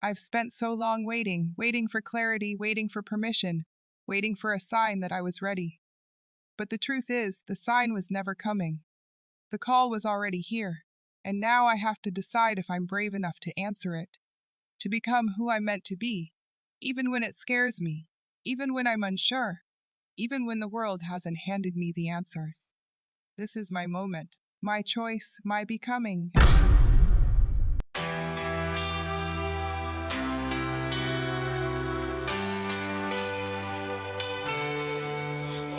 I've spent so long waiting for clarity, waiting for permission, waiting for a sign that I was ready. But the truth is, the sign was never coming. The call was already here, and now I have to decide if I'm brave enough to answer it, to become who I'm meant to be, even when it scares me, even when I'm unsure, even when the world hasn't handed me the answers. This is my moment, my choice, my becoming.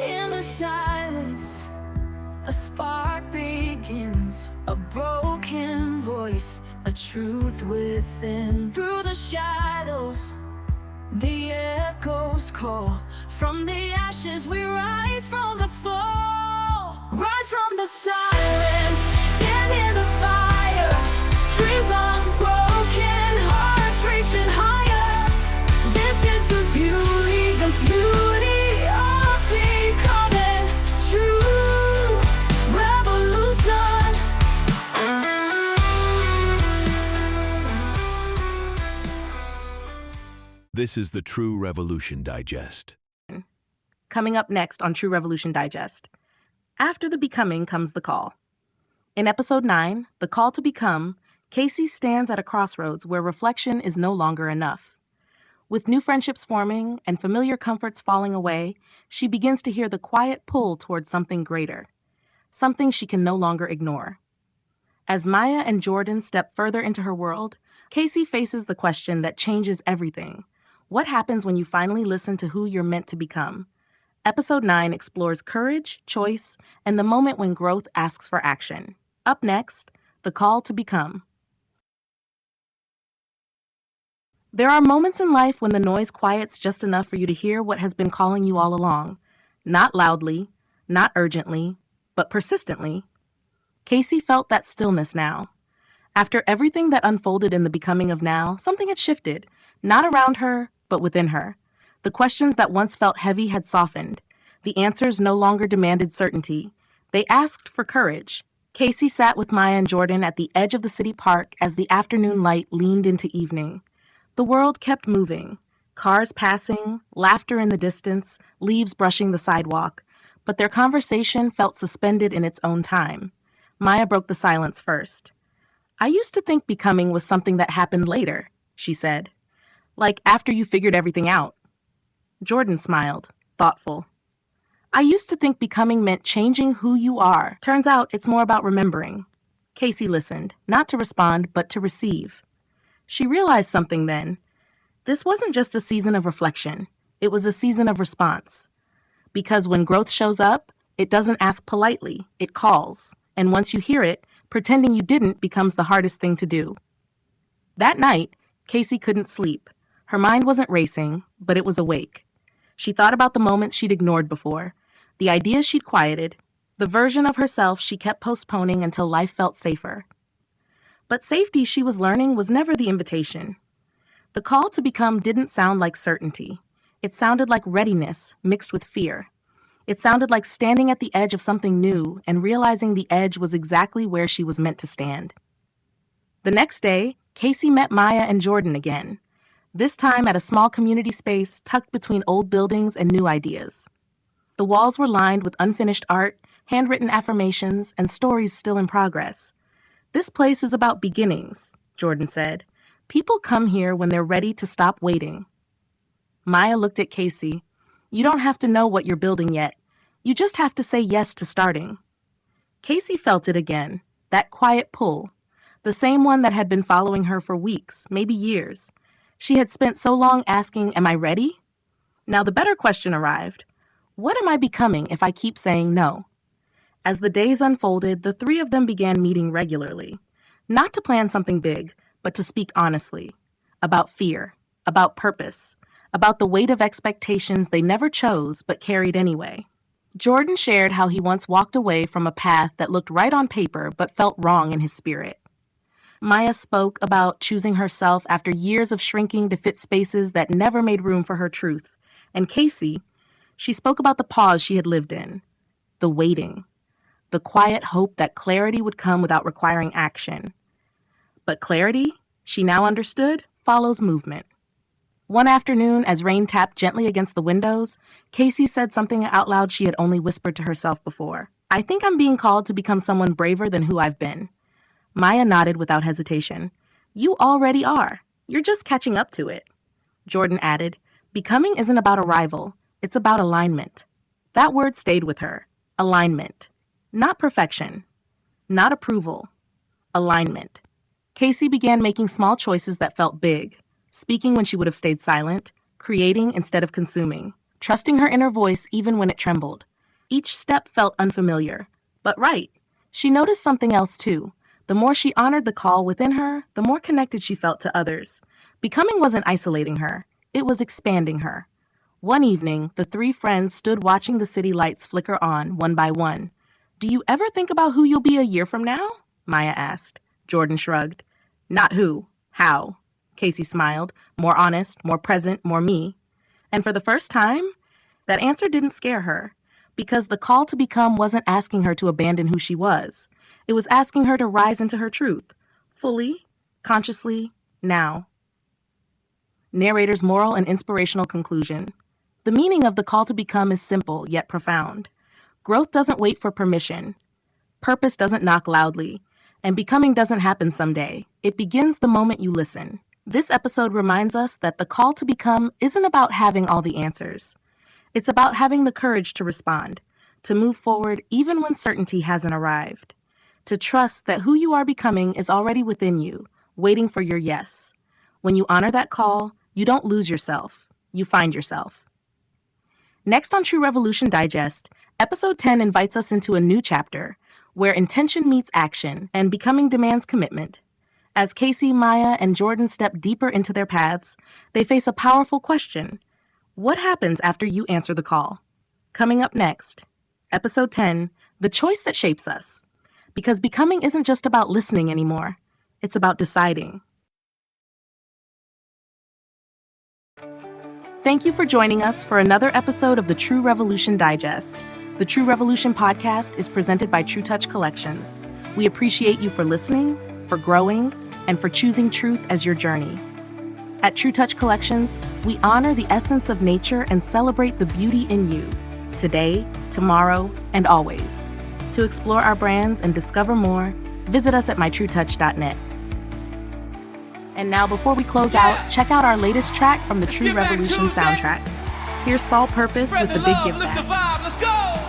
In the silence, a spark begins, a broken voice, a truth within. Through the shadows, the echoes call. From the ashes we rise from the fall. Rise from the silence, stand in the fire. Dreams unbroken, hearts reaching higher. This is the beauty of becoming true revolution. This is the True Revolution Digest. Coming up next on True Revolution Digest. After the becoming comes the call. In episode 9, The Call to Become, Casey stands at a crossroads where reflection is no longer enough. With new friendships forming and familiar comforts falling away, she begins to hear the quiet pull towards something greater, something she can no longer ignore. As Maya and Jordan step further into her world, Casey faces the question that changes everything. What happens when you finally listen to who you're meant to become? Episode 9 explores courage, choice, and the moment when growth asks for action. Up next, The Call to Become. There are moments in life when the noise quiets just enough for you to hear what has been calling you all along. Not loudly, not urgently, but persistently. Casey felt that stillness now. After everything that unfolded in the becoming of now, something had shifted, not around her, but within her. The questions that once felt heavy had softened. The answers no longer demanded certainty. They asked for courage. Casey sat with Maya and Jordan at the edge of the city park as the afternoon light leaned into evening. The world kept moving. Cars passing, laughter in the distance, leaves brushing the sidewalk. But their conversation felt suspended in its own time. Maya broke the silence first. "I used to think becoming was something that happened later," she said. "Like after you figured everything out." Jordan smiled, thoughtful. "I used to think becoming meant changing who you are. Turns out it's more about remembering." Casey listened, not to respond, but to receive. She realized something then. This wasn't just a season of reflection. It was a season of response. Because when growth shows up, it doesn't ask politely, it calls. And once you hear it, pretending you didn't becomes the hardest thing to do. That night, Casey couldn't sleep. Her mind wasn't racing, but it was awake. She thought about the moments she'd ignored before, the ideas she'd quieted, the version of herself she kept postponing until life felt safer. But safety, she was learning, was never the invitation. The call to become didn't sound like certainty. It sounded like readiness mixed with fear. It sounded like standing at the edge of something new and realizing the edge was exactly where she was meant to stand. The next day, Casey met Maya and Jordan again, this time at a small community space tucked between old buildings and new ideas. The walls were lined with unfinished art, handwritten affirmations, and stories still in progress. "This place is about beginnings," Jordan said. "People come here when they're ready to stop waiting." Maya looked at Casey. "You don't have to know what you're building yet. You just have to say yes to starting." Casey felt it again, that quiet pull, the same one that had been following her for weeks, maybe years. She had spent so long asking, "Am I ready?" Now the better question arrived. What am I becoming if I keep saying no? As the days unfolded, the three of them began meeting regularly. Not to plan something big, but to speak honestly. About fear, about purpose, about the weight of expectations they never chose but carried anyway. Jordan shared how he once walked away from a path that looked right on paper but felt wrong in his spirit. Maya spoke about choosing herself after years of shrinking to fit spaces that never made room for her truth. And Casey, she spoke about the pause she had lived in, the waiting, the quiet hope that clarity would come without requiring action. But clarity, she now understood, follows movement. One afternoon, as rain tapped gently against the windows, Casey said something out loud she had only whispered to herself before. I think I'm being called to become someone braver than who I've been. Maya nodded without hesitation. You already are. You're just catching up to it. Jordan added, becoming isn't about arrival, it's about alignment. That word stayed with her. Alignment. Not perfection. Not approval. Alignment. Casey began making small choices that felt big. Speaking when she would have stayed silent, creating instead of consuming, trusting her inner voice even when it trembled. Each step felt unfamiliar, but right. She noticed something else too. The more she honored the call within her, the more connected she felt to others. Becoming wasn't isolating her, it was expanding her. One evening, the three friends stood watching the city lights flicker on, one by one. Do you ever think about who you'll be a year from now? Maya asked. Jordan shrugged. Not who, how. Casey smiled, more honest, more present, more me. And for the first time, that answer didn't scare her, because the call to become wasn't asking her to abandon who she was. It was asking her to rise into her truth, fully, consciously, now. Narrator's moral and inspirational conclusion. The meaning of the call to become is simple, yet profound. Growth doesn't wait for permission. Purpose doesn't knock loudly. And becoming doesn't happen someday. It begins the moment you listen. This episode reminds us that the call to become isn't about having all the answers. It's about having the courage to respond, to move forward even when certainty hasn't arrived, to trust that who you are becoming is already within you, waiting for your yes. When you honor that call, you don't lose yourself, you find yourself. Next on True Revolution Digest, Episode 10 invites us into a new chapter, where intention meets action and becoming demands commitment. As Casey, Maya, and Jordan step deeper into their paths, they face a powerful question. What happens after you answer the call? Coming up next, Episode 10, The Choice That Shapes Us. Because becoming isn't just about listening anymore. It's about deciding. Thank you for joining us for another episode of the True Revolution Digest. The True Revolution podcast is presented by True Touch Collections. We appreciate you for listening, for growing, and for choosing truth as your journey. At True Touch Collections, we honor the essence of nature and celebrate the beauty in you, today, tomorrow, and always. To explore our brands and discover more, visit us at mytruetouch.net. And now, before we close out, check out our latest track from the True Revolution soundtrack. Here's Saul Purpose with the Big Give Back. Let's go!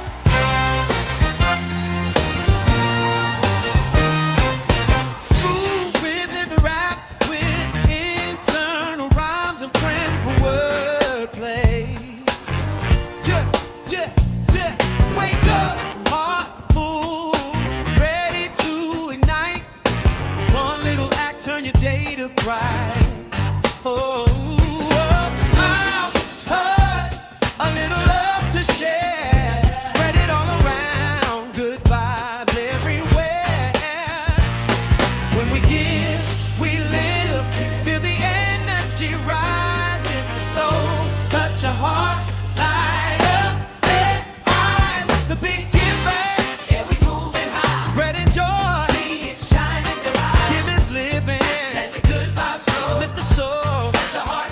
Lift the soul. Such a heart.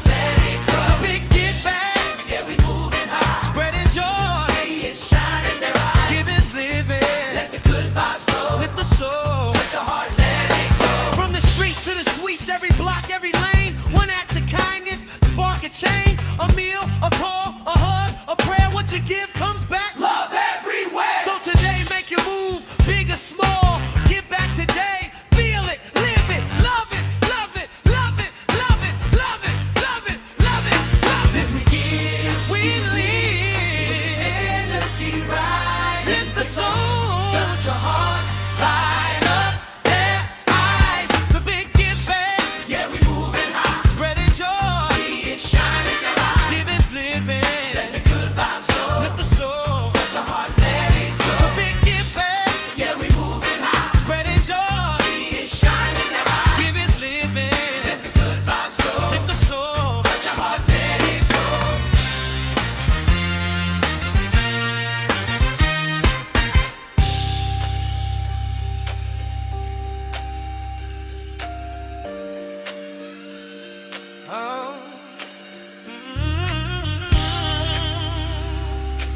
Oh,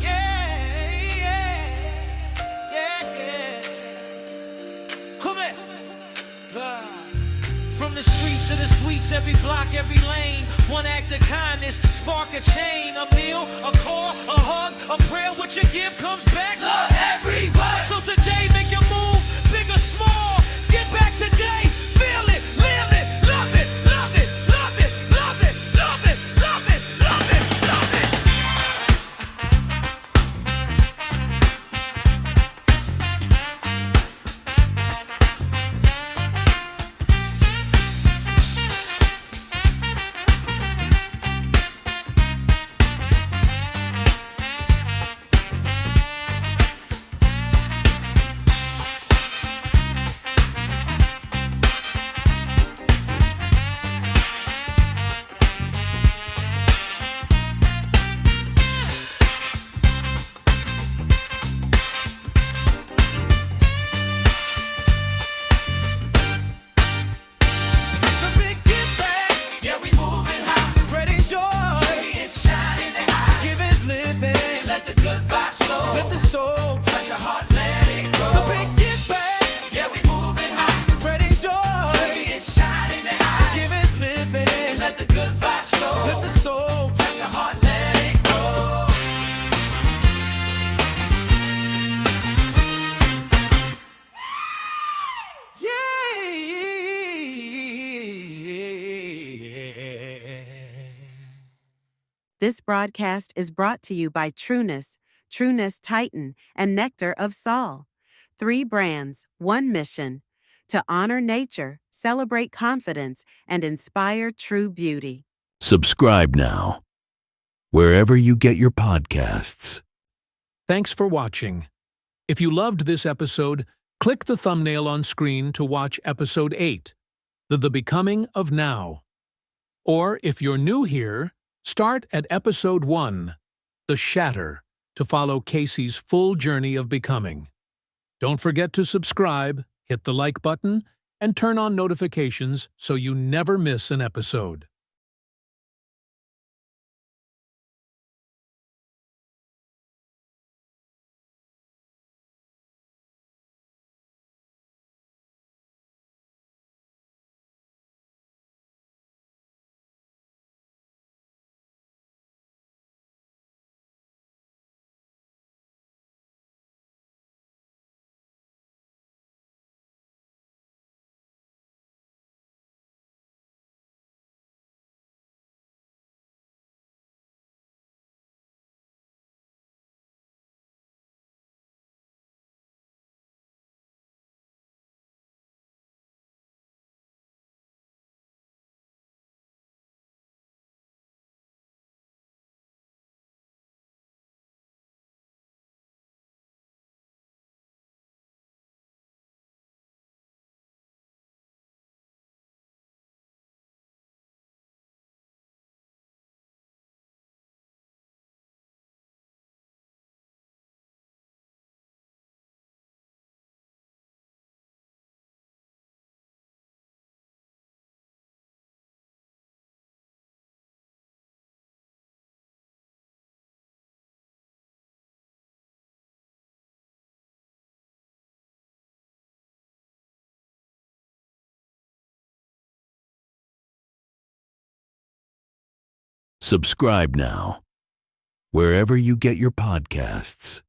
yeah, yeah, yeah. Come here. From the streets to the suites, every block, every lane. One act of kindness, spark a chain. A meal, a call, a hug, a prayer. What you give comes back. Love everyone. So today, make your move, big or small. Get back today, feel it, live it, love it, love it, love it, love it, love it, love it, love it, love it. The big get back. Yeah, we moving high. Spreading joy. Tree is shining the eye. Give is living. Let the good vibes flow. Let the soul touch your heart, let it grow. The big get back. Yeah, we moving high. Spreading joy. Tree is shining the eye. Give is living. Let the good vibes flow. Let the soul touch your heart, let it grow. This broadcast is brought to you by Trueness, Trueness Titan, and Nectar of Sol. 3 brands, 1 mission: to honor nature, celebrate confidence, and inspire true beauty. Subscribe now, wherever you get your podcasts. Thanks for watching. If you loved this episode, click the thumbnail on screen to watch Episode 8, The Becoming of Now. Or if you're new here, start at Episode 1, The Shatter, to follow Casey's full journey of becoming. Don't forget to subscribe, hit the like button, and turn on notifications so you never miss an episode. Subscribe now, wherever you get your podcasts.